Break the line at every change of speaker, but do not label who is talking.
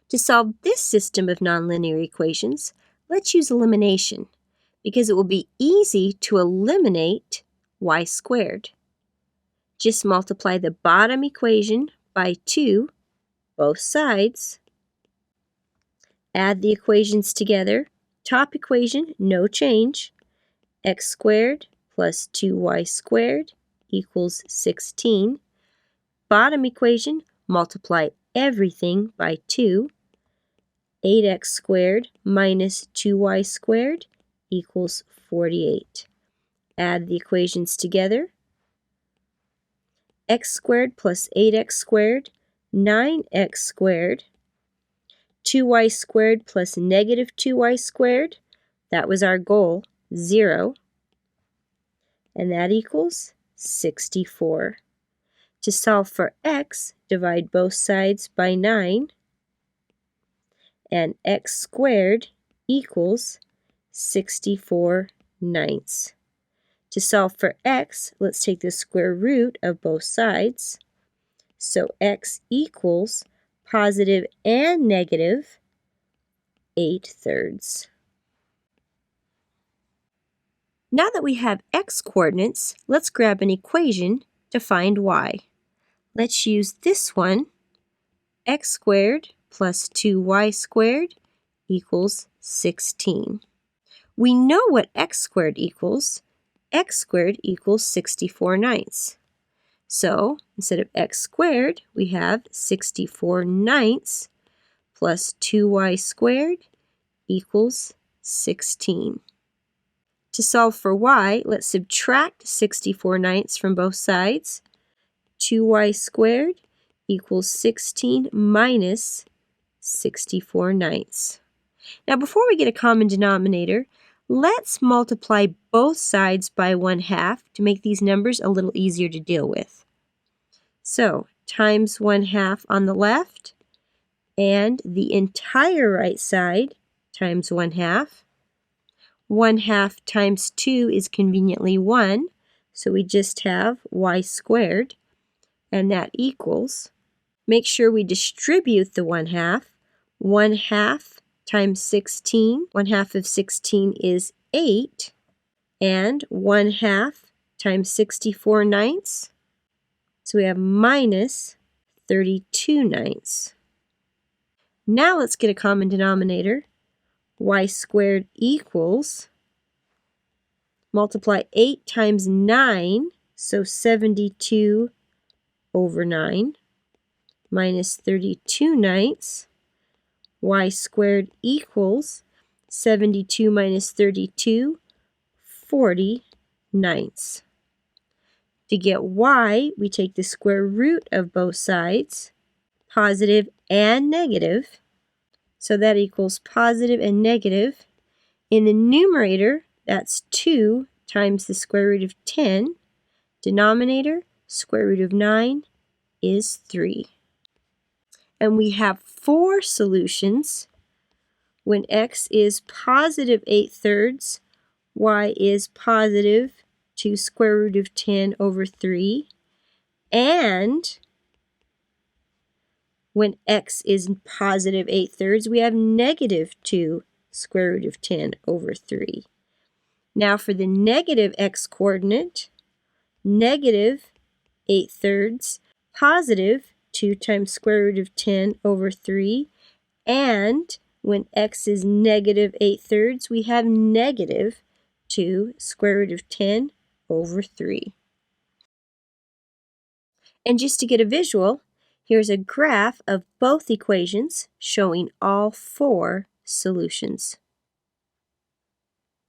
To solve this system of nonlinear equations, let's use elimination, because it will be easy to eliminate y squared. Just multiply the bottom equation by 2, both sides. Add the equations together. Top equation, no change. X squared plus 2y squared equals 16. Bottom equation, multiply everything by 2. 8x squared minus 2y squared equals 48. Add the equations together. X squared plus 8x squared, 9x squared. 2y squared plus negative 2y squared, that was our goal, 0. And that equals 64. To solve for x, divide both sides by 9. And x squared equals 64/9. To solve for x, let's take the square root of both sides. So x equals positive and negative 8/3. Now that we have x coordinates, let's grab an equation to find y. Let's use this one. X squared plus 2y squared equals 16. We know what x squared equals. X squared equals 64/9. So instead of x squared, we have 64/9 plus 2y squared equals 16. To solve for y, let's subtract 64/9 from both sides. 2y squared equals 16 minus 64/9. Now before we get a common denominator, let's multiply both sides by 1/2 to make these numbers a little easier to deal with. So times 1/2 on the left, and the entire right side times 1/2. 1/2 times 2 is conveniently 1, so we just have y squared, and that equals, make sure we distribute the 1/2. 1/2 times 16, 1/2 of 16 is 8, and 1/2 times 64/9, so we have minus 32/9. Now let's get a common denominator. Y squared equals, multiply 8 times 9, so 72/9, minus 32/9. Y squared equals 72 minus 32, 40/9. To get y, we take the square root of both sides, positive and negative. So that equals positive and negative. In the numerator, that's 2 times the square root of 10. Denominator, square root of 9 is 3. And we have 4 solutions. When x is positive 8/3, y is positive 2 square root of 10 over 3. And when x is positive 8/3, we have negative 2 square root of 10 over 3. Now for the negative x coordinate, negative 8/3, positive 2 times square root of 10 over 3, and when x is negative 8/3, we have negative 2 square root of 10 over 3. And just to get a visual, here's a graph of both equations showing all 4 solutions.